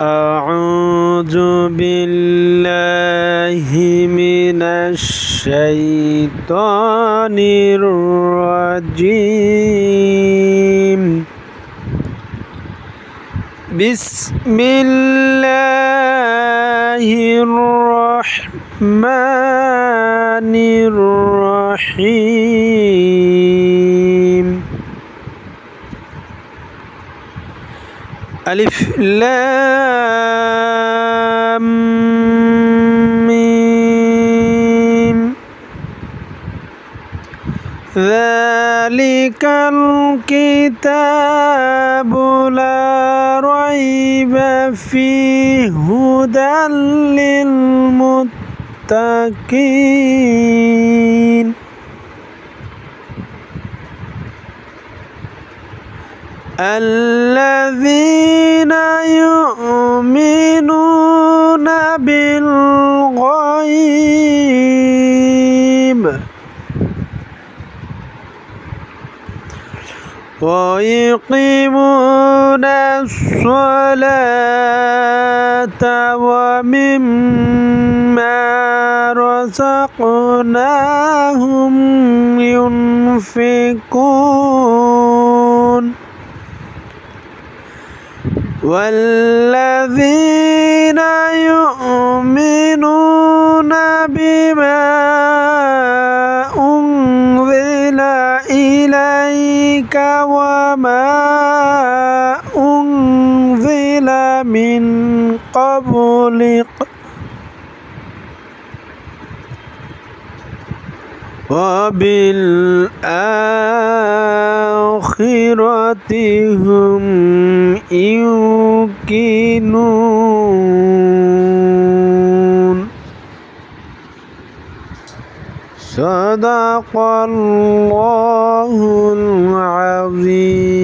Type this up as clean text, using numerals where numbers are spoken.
أعوذ بالله من الشيطان الرجيم بسم الله الرحمن الرحيم ألف لام ميم ذلك الكتاب لا ريب فيه هدى للمتقين الذين يؤمنون بالغيب ويقيمون الصلاة ومما رزقناهم ينفقون والذين يؤمنون بما أنزل إليك وما أنزل من قبلك وبالآخرة هم يوقنون صدق الله العظيم.